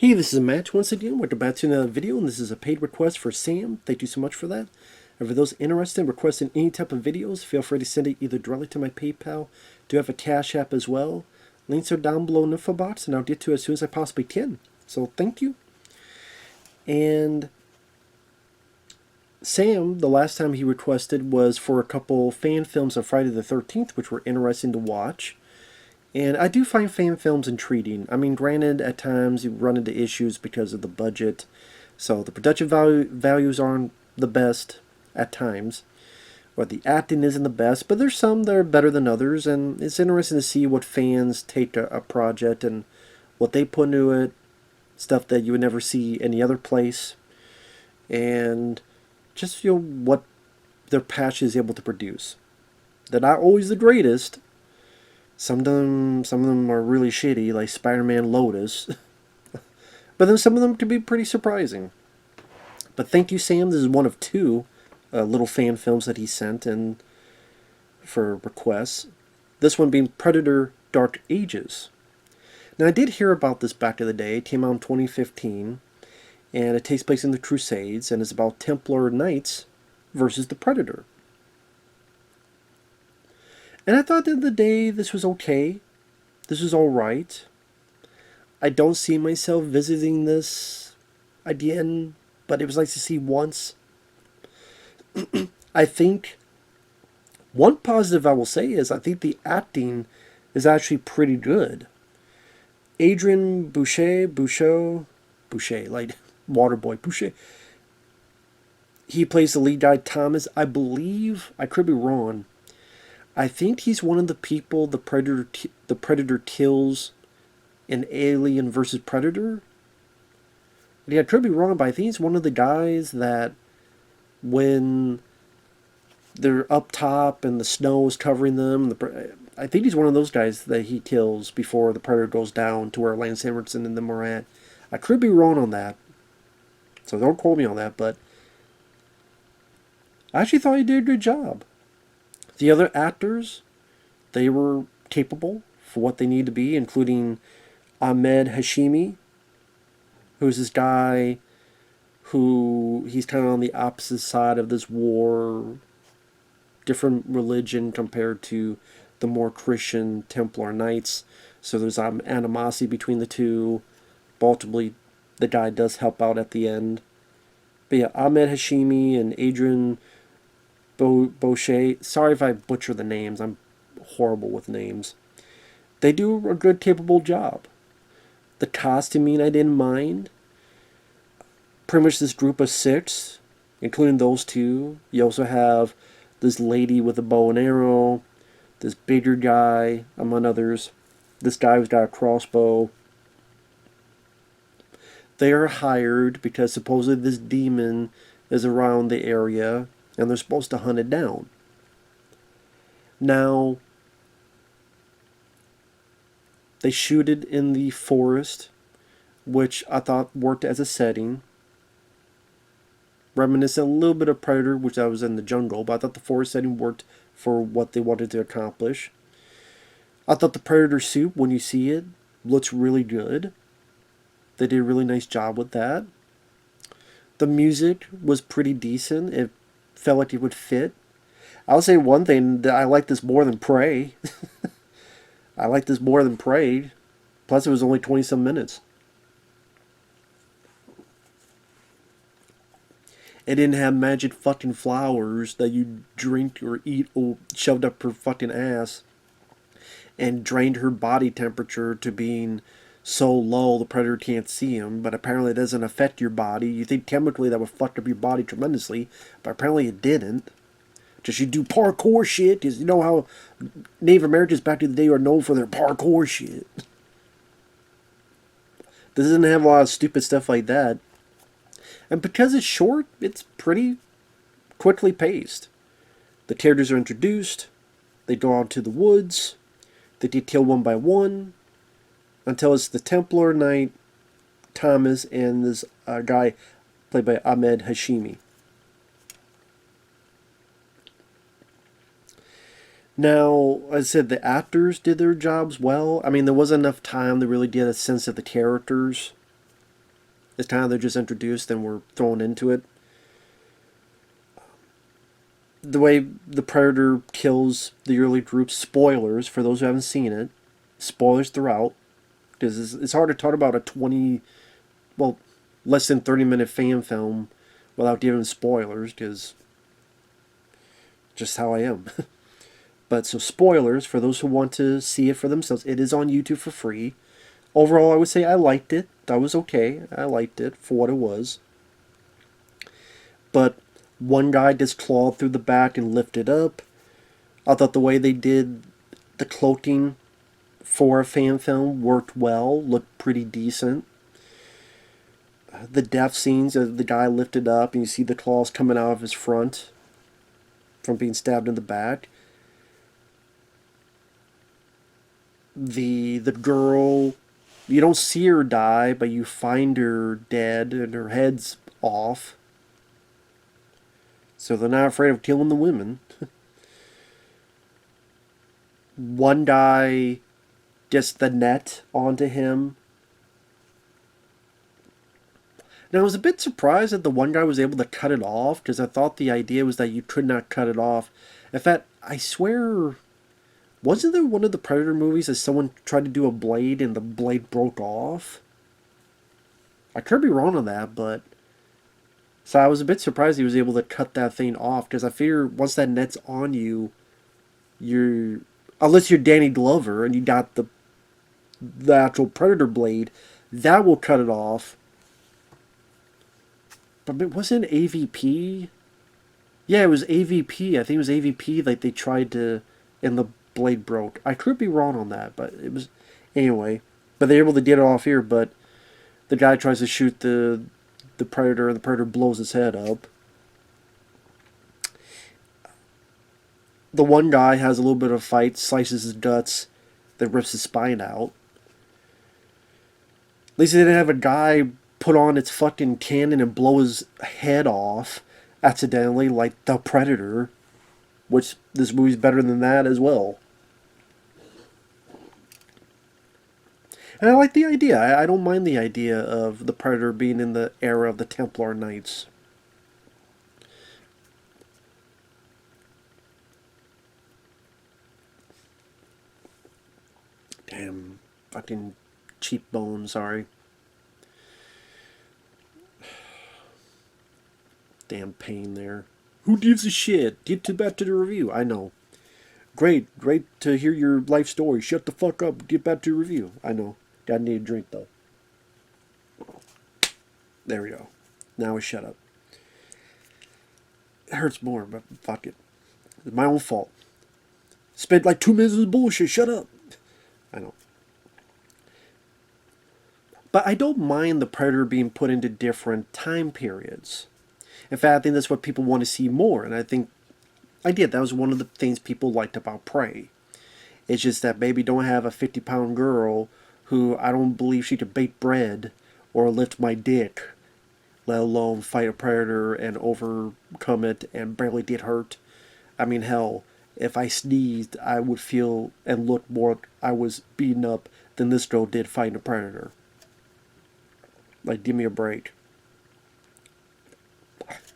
Hey, this is Matt once again. We're about to another video, and this is a paid request for Sam. Thank you so much for that. And for those interested in requesting any type of videos, feel free to send it either directly to my PayPal. Do have a Cash App as well. Links are down below in the info box, and I'll get to it as soon as I possibly can. So thank you. And Sam, the last time he requested was for a couple fan films of Friday the 13th, which were interesting to watch. And I do find fan films intriguing. I mean, granted, at times you run into issues because of the budget. So the production values aren't the best at times. Or the acting isn't the best. But there's some that are better than others. And it's interesting to see what fans take a project and what they put into it. Stuff that you would never see any other place. And just feel what their passion is able to produce. They're not always the greatest. Some of them are really shitty, like Spider-Man Lotus. But then some of them can be pretty surprising. But thank you, Sam. This is one of two little fan films that he sent in for requests. This one being Predator Dark Ages. Now, I did hear about this back in the day. It came out in 2015. And it takes place in the Crusades. And it's about Templar Knights versus the Predator. And I thought at the day this was okay. This was alright. I don't see myself visiting this again, but it was nice to see once. I think one positive I will say is I think the acting is actually pretty good. Adrian Boucher, like Waterboy Boucher. He plays the lead guy, Thomas. I believe, I could be wrong, I think he's one of the people the Predator kills in Alien vs. Predator. Yeah, I could be wrong, but I think he's one of the guys that when they're up top and the snow is covering them, I think he's one of those guys that he kills before the Predator goes down to where Lance Henriksen and them are at. I could be wrong on that, so don't quote me on that, but I actually thought he did a good job. The other actors, they were capable for what they need to be, including Ahmed Hashimi, who's this guy who he's kind of on the opposite side of this war, different religion compared to the more Christian Templar Knights. So there's animosity between the two. But ultimately, the guy does help out at the end. But yeah, Ahmed Hashimi and Adrian Boucher. Sorry if I butcher the names. I'm horrible with names. They do a good, capable job. The costuming I didn't mind. Pretty much this group of 6, including those two. You also have this lady with a bow and arrow. This bigger guy, among others. This guy who's got a crossbow. They are hired because supposedly this demon is around the area and they're supposed to hunt it down. Now, they shoot it in the forest, which I thought worked as a setting. Reminiscent a little bit of Predator, which I was in the jungle, but I thought the forest setting worked for what they wanted to accomplish. I thought the Predator suit, when you see it, looks really good. They did a really nice job with that. The music was pretty decent. It felt like it would fit. I'll say one thing, that I like this more than Prey. I like this more than Prey. Plus it was only 20-some minutes. It didn't have magic fucking flowers that you drink or eat or shoved up her fucking ass and drained her body temperature to being so low the Predator can't see him, but apparently it doesn't affect your body. You think chemically that would fuck up your body tremendously, but apparently it didn't. Just you do parkour shit, because you know how Native Americans back in the day are known for their parkour shit. This doesn't have a lot of stupid stuff like that. And because it's short, it's pretty quickly paced. The characters are introduced, they go out to the woods, they get killed one by one, until it's the Templar Knight, Thomas, and this guy played by Ahmed Hashimi. Now, as I said, the actors did their jobs well. I mean, there wasn't enough time to really get a sense of the characters. It's kind of they're just introduced and we're thrown into it. The way the Predator kills the early group, spoilers for those who haven't seen it, spoilers throughout, because it's hard to talk about a 20, well, less than 30-minute fan film without giving spoilers, because just how I am. But so spoilers for those who want to see it for themselves. It is on YouTube for free. Overall, I would say I liked it. That was okay. I liked it for what it was. But one guy just clawed through the back and lifted up. I thought the way they did the cloaking for a fan film worked well, looked pretty decent. The death scenes, the guy lifted up and you see the claws coming out of his front from being stabbed in the back. The girl, you don't see her die, but you find her dead and her head's off. So they're not afraid of killing the women. One guy gets the net onto him. Now I was a bit surprised that the one guy was able to cut it off, because I thought the idea was that you could not cut it off. In fact, I swear, wasn't there one of the Predator movies that someone tried to do a blade and the blade broke off? I could be wrong on that, but... So I was a bit surprised he was able to cut that thing off, because I figure once that net's on you, you're... Unless you're Danny Glover and you got the actual Predator blade, that will cut it off. But it wasn't AVP? Yeah, it was AVP. I think it was AVP like they tried to... And the blade broke. I could be wrong on that, but it was... Anyway. But they're able to get it off here, but... The guy tries to shoot the Predator, and the Predator blows his head up. The one guy has a little bit of a fight, slices his guts, then rips his spine out. At least they didn't have a guy put on its fucking cannon and blow his head off accidentally like the Predator, which this movie's better than that as well. And I like the idea. I don't mind the idea of the Predator being in the era of the Templar Knights. Damn, fucking cheekbone, sorry. Damn pain there. Who gives a shit? Get back to the review. I know. Great to hear your life story. Shut the fuck up. Get back to the review. I know. Gotta need a drink though. There we go. Now I shut up. It hurts more, but fuck it. It's my own fault. Spent like 2 minutes of bullshit. Shut up. I know. But I don't mind the Predator being put into different time periods. In fact, I think that's what people want to see more. And I think I did. That was one of the things people liked about Prey. It's just that maybe don't have a 50-pound girl who I don't believe she could bake bread or lift my dick, let alone fight a Predator and overcome it and barely get hurt. I mean, hell, if I sneezed, I would feel and look more like I was beaten up than this girl did fighting a Predator. Like, give me a break.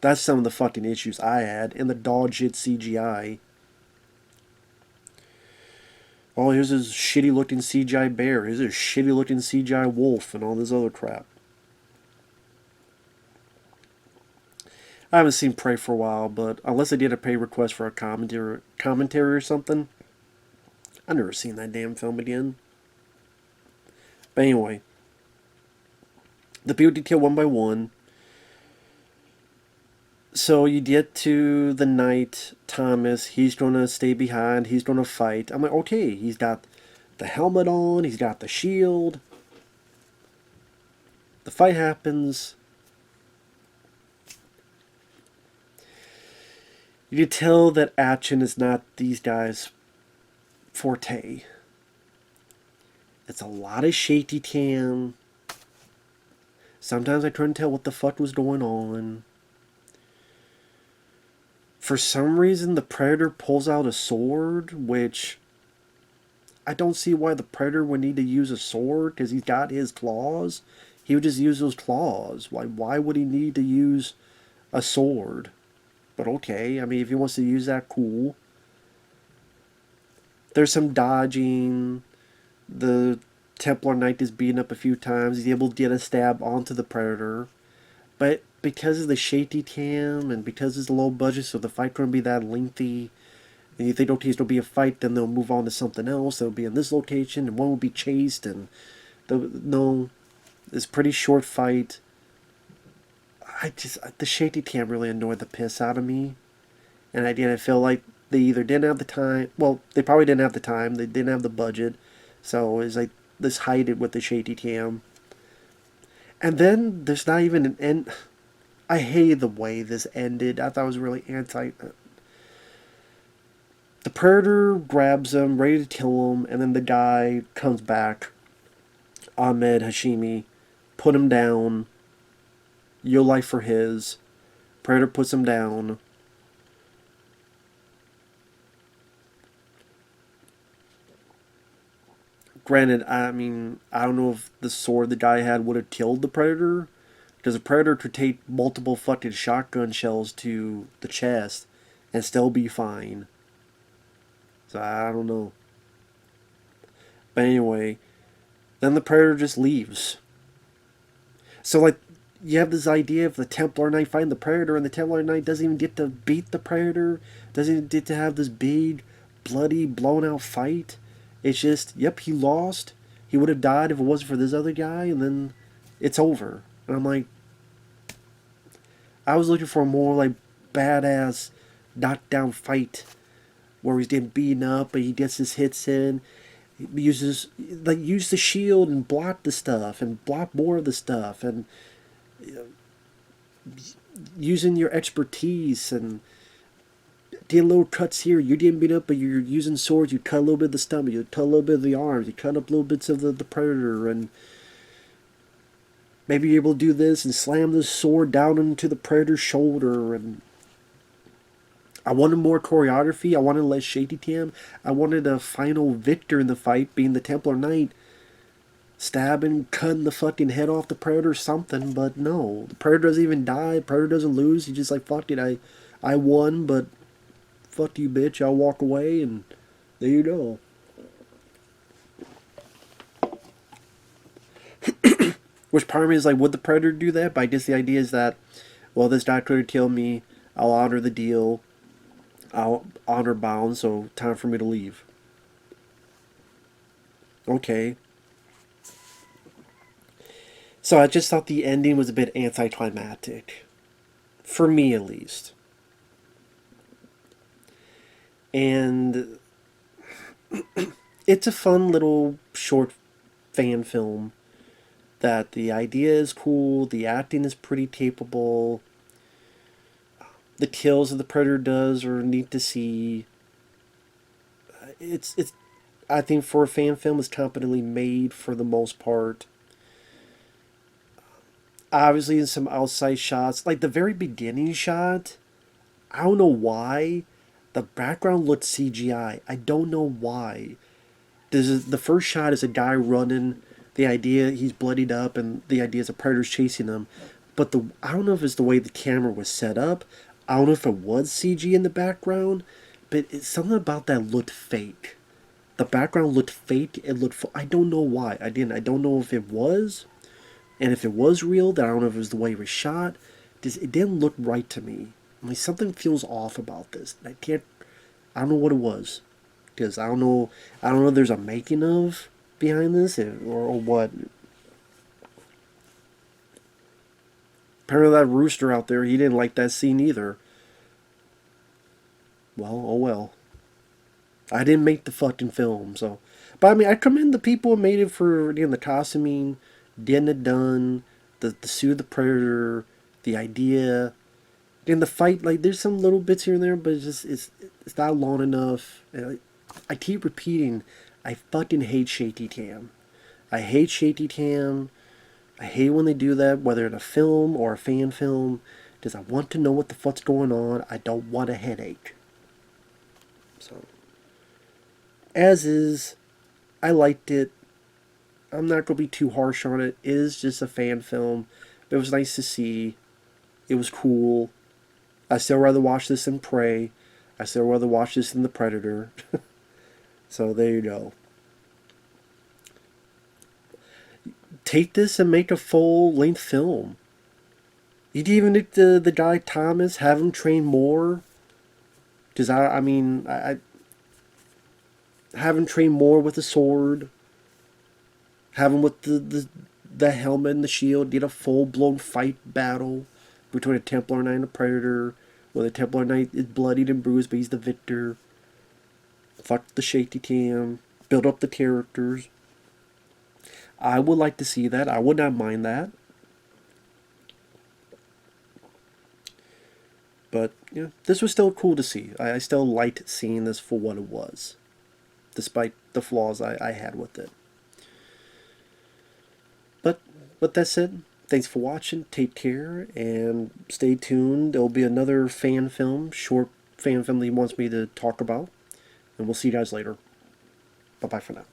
That's some of the fucking issues I had. And the dog shit CGI. Oh, here's this shitty looking CGI bear. Here's this shitty looking CGI wolf and all this other crap. I haven't seen Prey for a while, but unless I did a pay request for a commentary or something, I've never seen that damn film again. But anyway, the people did kill one by one. So you get to the knight, Thomas, he's going to stay behind, he's going to fight. I'm like, okay, he's got the helmet on, he's got the shield. The fight happens. You can tell that action is not these guys' forte. It's a lot of shaky cam. Sometimes I couldn't tell what the fuck was going on. For some reason, the Predator pulls out a sword, which I don't see why the Predator would need to use a sword, because he's got his claws. He would just use those claws. Why would he need to use a sword? But okay, I mean, if he wants to use that, cool. There's some dodging. The Templar Knight is beaten up a few times. He's able to get a stab onto the Predator. But because of the shady cam and because it's a low budget, so the fight couldn't be that lengthy, and you think, okay, it'll be a fight, then they'll move on to something else. They'll be in this location, and one will be chased, and no, it's a pretty short fight. The shady cam really annoyed the piss out of me, and I feel like they either didn't have the time. Well, they probably didn't have the time. They didn't have the budget, so it's like let's hide it with the shady cam. And then there's not even an end. I hated the way this ended. I thought it was really anti. The Predator grabs him, ready to kill him, and then the guy comes back. Ahmed Hashimi, put him down. Your life for his. Predator puts him down. Granted, I mean, I don't know if the sword the guy had would have killed the Predator, because the Predator could take multiple fucking shotgun shells to the chest and still be fine. So I don't know. But anyway, then the Predator just leaves. So like, you have this idea of the Templar Knight fighting the Predator, and the Templar Knight doesn't even get to beat the Predator, doesn't even get to have this big, bloody, blown out fight. It's just, yep, he lost. He would have died if it wasn't for this other guy, and then it's over. And I'm like, I was looking for a more like badass knockdown fight where he's getting beaten up, but he gets his hits in. He uses use the shield and block the stuff and block more of the stuff, and using your expertise and get little cuts here. You're getting beat up, but you're using swords. You cut a little bit of the stomach. You cut a little bit of the arms. You cut up little bits of the Predator, and maybe you're able to do this and slam the sword down into the Predator's shoulder. And I wanted more choreography. I wanted less shaky cam. I wanted a final victor in the fight, being the Templar Knight, stabbing, cutting the fucking head off the Predator or something. But no, the Predator doesn't even die. The Predator doesn't lose. He's just like, fuck it, I won, but fuck you, bitch. I'll walk away, and there you go. Which part of me is like, would the Predator do that? But I guess the idea is that, well, this guy could kill me. I'll honor the deal. I'll honor bound, so time for me to leave. Okay. So I just thought the ending was a bit anticlimactic. For me, at least. And it's a fun little short fan film that the idea is cool, the acting is pretty capable, the kills that the Predator does are neat to see. It's I think for a fan film, it's competently made for the most part. Obviously, in some outside shots, like the very beginning shot, I don't know why the background looked CGI. I don't know why. The first shot is a guy running. The idea he's bloodied up, and the idea is a Predator's chasing him. But I don't know if it's the way the camera was set up. I don't know if it was CG in the background, but something about that looked fake. The background looked fake. It looked. I don't know why. I don't know if it was, and if it was real, then I don't know if it was the way it was shot. It didn't look right to me. I mean, something feels off about this. I don't know what it was, because I don't know if there's a making of behind this or what. Apparently that rooster out there, he didn't like that scene either. Well, oh well. I didn't make the fucking film, so. But I mean, I commend the people who made it for, again, the costuming, getting it done, the suit of the Predator, the idea. In the fight, like, there's some little bits here and there, but it's not long enough. I keep repeating, I fucking hate shaky cam. I hate shaky cam. I hate when they do that, whether in a film or a fan film, because I want to know what the fuck's going on. I don't want a headache. So, as is, I liked it. I'm not going to be too harsh on it. It is just a fan film. It was nice to see. It was cool. I still rather watch this than Prey. I still rather watch this than The Predator. So there you go. Take this and make a full length film. You'd even make the guy Thomas, have him train more. Because I have him train more with the sword. Have him with the helmet and the shield. Get a full blown fight battle between a Templar Knight and a Predator. Where the Templar Knight is bloodied and bruised, but he's the victor. Fuck the shaky cam. Build up the characters. I would like to see that. I would not mind that. But this was still cool to see. I still liked seeing this for what it was, despite the flaws I had with it. But with that said, thanks for watching. Take care and stay tuned. There'll be another fan film, short fan film that he wants me to talk about. And we'll see you guys later. Bye-bye for now.